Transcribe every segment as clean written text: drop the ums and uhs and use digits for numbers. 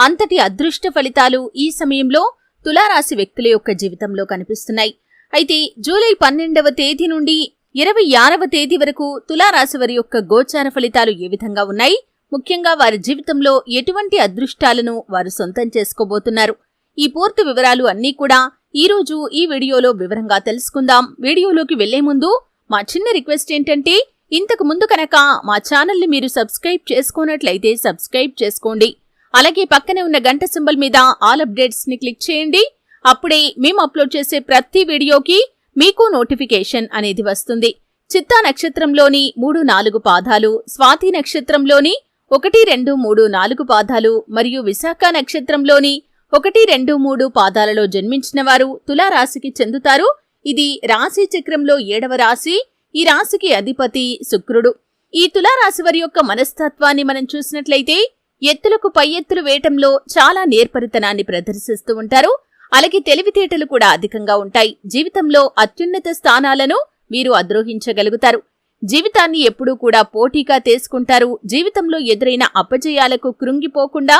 అంతటి అదృష్ట ఫలితాలు ఈ సమయంలో తులారాశి వ్యక్తుల యొక్క జీవితంలో కనిపిస్తున్నాయి. అయితే జూలై 12వ తేదీ నుండి 26వ తేదీ వరకు తులారాశి వారి యొక్క గోచార ఫలితాలు ఏ విధంగా ఉన్నాయి, ముఖ్యంగా వారి జీవితంలో ఎటువంటి అదృష్టాలను వారు సొంతం చేసుకోబోతున్నారు, ఈ పూర్తి వివరాలు అన్నీ కూడా ఈరోజు ఈ వీడియోలో వివరంగా తెలుసుకుందాం. వీడియోలోకి వెళ్లే ముందు మా చిన్న రిక్వెస్ట్ ఏంటంటే, ఇంతకు ముందు కనుక మా ఛానల్ని మీరు సబ్స్క్రైబ్ చేసుకోనట్లయితే సబ్స్క్రైబ్ చేసుకోండి. అలాగే పక్కనే ఉన్న గంట సింబల్ మీద ఆల్ అప్డేట్స్ ని క్లిక్ చేయండి. అప్పుడే మేము అప్లోడ్ చేసే ప్రతి వీడియోకి మీకు నోటిఫికేషన్ అనేది వస్తుంది. చిత్తా నక్షత్రంలోని 3, 4 పాదాలు, స్వాతి నక్షత్రంలోని 1, 2, 3, 4 పాదాలు మరియు విశాఖ నక్షత్రంలోని 1, 2, 3 పాదాలలో జన్మించిన వారు తులారాశికి చెందుతారు. ఇది రాశి చక్రంలో 7వ రాశి. ఈ రాశికి అధిపతి శుక్రుడు. ఈ తులారాశి వారి యొక్క మనస్తత్వాన్ని మనం చూసినట్లయితే ఎత్తులకు పై ఎత్తులు వేయటంలో చాలా నేర్పరితనాన్ని ప్రదర్శిస్తూ ఉంటారు. అలాగే తెలివితేటలు కూడా అధికంగా ఉంటాయి. జీవితంలో అత్యున్నత స్థానాలను వీరు అధిరోహించగలుగుతారు. జీవితాన్ని ఎప్పుడూ కూడా పోటీగా తీసుకుంటారు. జీవితంలో ఎదురైన అపజయాలకు కృంగిపోకుండా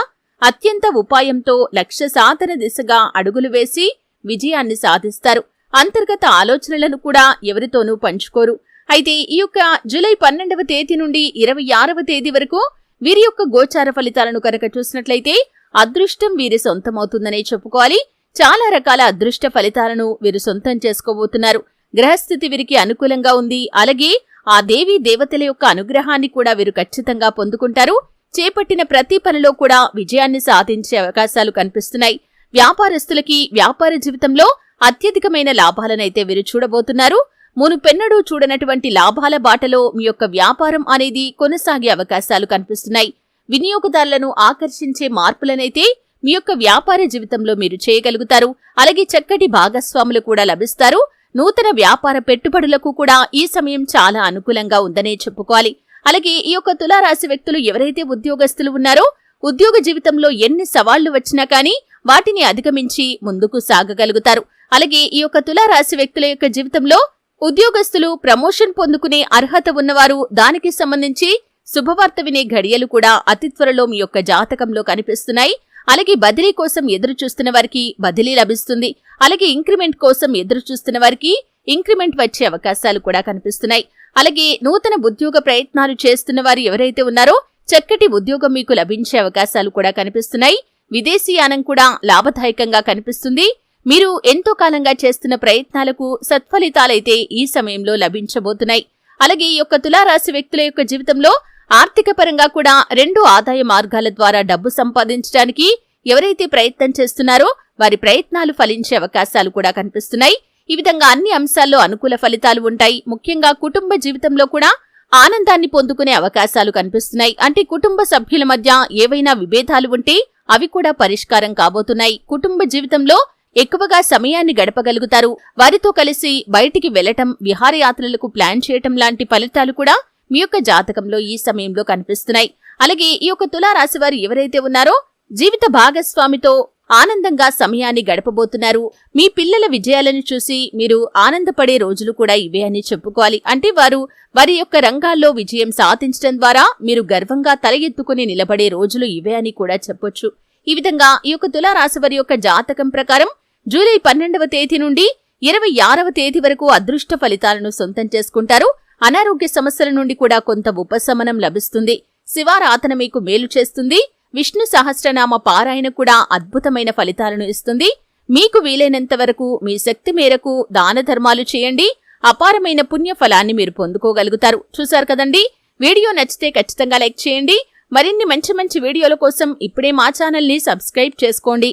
అత్యంత ఉపాయంతో లక్ష్య సాధన దిశగా అడుగులు వేసి విజయాన్ని సాధిస్తారు. అంతర్గత ఆలోచనలను కూడా ఎవరితోనూ పంచుకోరు. అయితే ఈ యొక్క జూలై 12వ తేదీ నుండి 26వ తేదీ వరకు వీరి యొక్క గోచార ఫలితాలను కనుక చూసినట్లయితే అదృష్టం వీరి సొంతమవుతుందనే చెప్పుకోవాలి. చాలా రకాల అదృష్ట ఫలితాలను వీరు సొంతం చేసుకోబోతున్నారు. గ్రహస్థితి వీరికి అనుకూలంగా ఉంది. అలాగే ఆ దేవీ దేవతల యొక్క అనుగ్రహాన్ని కూడా వీరు ఖచ్చితంగా పొందుకుంటారు. చేపట్టిన ప్రతి పనిలో కూడా విజయాన్ని సాధించే అవకాశాలు కనిపిస్తున్నాయి. వ్యాపారస్తులకి వ్యాపార జీవితంలో అత్యధికమైన లాభాలనైతే వీరు చూడబోతున్నారు. మునుపెన్నడూ చూడనటువంటి లాభాల బాటలో మీ యొక్క వ్యాపారం అనేది కొనసాగే అవకాశాలు కనిపిస్తున్నాయి. వినియోగదారులను ఆకర్షించే మార్పులనైతే మీ యొక్క వ్యాపార జీవితంలో మీరు చేయగలుగుతారు. అలాగే చక్కటి భాగస్వాములు కూడా లభిస్తారు. నూతన వ్యాపార పెట్టుబడులకు కూడా ఈ సమయం చాలా అనుకూలంగా ఉందనే చెప్పుకోవాలి. అలాగే ఈ యొక్క తులారాశి వ్యక్తులు ఎవరైతే ఉద్యోగస్తులు ఉన్నారో ఉద్యోగ జీవితంలో ఎన్ని సవాళ్లు వచ్చినా కానీ వాటిని అధిగమించి ముందుకు సాగగలుగుతారు. అలాగే ఈ యొక్క తులారాశి వ్యక్తుల యొక్క జీవితంలో ఉద్యోగస్తులు ప్రమోషన్ పొందుకునే అర్హత ఉన్నవారు, దానికి సంబంధించి శుభవార్త వినే ఘడియలు కూడా అతి త్వరలో మీ యొక్క జాతకంలో కనిపిస్తున్నాయి. అలాగే బదిలీ కోసం ఎదురు చూస్తున్న వారికి బదిలీ లభిస్తుంది. అలాగే ఇంక్రిమెంట్ కోసం ఎదురు చూస్తున్న వారికి ఇంక్రిమెంట్ వచ్చే అవకాశాలు కూడా కనిపిస్తున్నాయి. అలాగే నూతన ఉద్యోగ ప్రయత్నాలు చేస్తున్న వారు ఎవరైతే ఉన్నారో చక్కటి ఉద్యోగం మీకు లభించే అవకాశాలు కూడా కనిపిస్తున్నాయి. విదేశీయానం కూడా లాభదాయకంగా కనిపిస్తుంది. మీరు ఎంతో కాలంగా చేస్తున్న ప్రయత్నాలకు సత్ఫలితాలైతే ఈ సమయంలో లభించబోతున్నాయి. అలాగే ఈ యొక్క తులారాశి వ్యక్తుల యొక్క జీవితంలో ఆర్థిక పరంగా కూడా 2 ఆదాయ మార్గాల ద్వారా డబ్బు సంపాదించడానికి ఎవరైతే ప్రయత్నం చేస్తున్నారో వారి ప్రయత్నాలు ఫలించే అవకాశాలు కూడా కనిపిస్తున్నాయి. ఈ విధంగా అన్ని అంశాల్లో అనుకూల ఫలితాలు ఉంటాయి. ముఖ్యంగా కుటుంబ జీవితంలో కూడా ఆనందాన్ని పొందుకునే అవకాశాలు కనిపిస్తున్నాయి. అంటే కుటుంబ సభ్యుల మధ్య ఏవైనా విభేదాలు ఉంటే అవి కూడా పరిష్కారం కాబోతున్నాయి. కుటుంబ జీవితంలో ఎక్కువగా సమయాన్ని గడపగలుగుతారు. వారితో కలిసి బయటికి వెళ్లటం, విహారయాత్రలకు ప్లాన్ చేయటం లాంటి ఫలితాలు కూడా మీ యొక్క జాతకంలో ఈ సమయంలో కనిపిస్తున్నాయి. అలాగే ఈ యొక్క తులారాశి వారు ఎవరైతే ఉన్నారో జీవిత భాగస్వామితో ఆనందంగా సమయాన్ని గడపబోతున్నారు. మీ పిల్లల విజయాలను చూసి మీరు ఆనందపడే రోజులు కూడా ఇవే అని చెప్పుకోవాలి. అంటే వారి యొక్క రంగాల్లో విజయం సాధించడం ద్వారా మీరు గర్వంగా తల ఎత్తుకుని నిలబడే రోజులు ఇవే అని కూడా చెప్పొచ్చు. ఈ విధంగా ఈ యొక్క తులారాశి వారి యొక్క జాతకం ప్రకారం జూలై 12వ తేదీ నుండి 26వ తేదీ వరకు అదృష్ట ఫలితాలను సొంతం చేసుకుంటారు. అనారోగ్య సమస్యల నుండి కూడా కొంత ఉపశమనం లభిస్తుంది. శివారాధన మీకు మేలు చేస్తుంది. విష్ణు సహస్రనామ పారాయణ కూడా అద్భుతమైన ఫలితాలను ఇస్తుంది. మీకు వీలైనంత వరకు మీ శక్తి మేరకు దాన ధర్మాలు చేయండి. అపారమైన పుణ్య ఫలాన్ని మీరు పొందుకోగలుగుతారు. చూశారు కదండి. వీడియో నచ్చితే ఖచ్చితంగా లైక్ చేయండి. మరిన్ని మంచి వీడియోల కోసం ఇప్పుడే మా ఛానల్ని సబ్స్క్రైబ్ చేసుకోండి.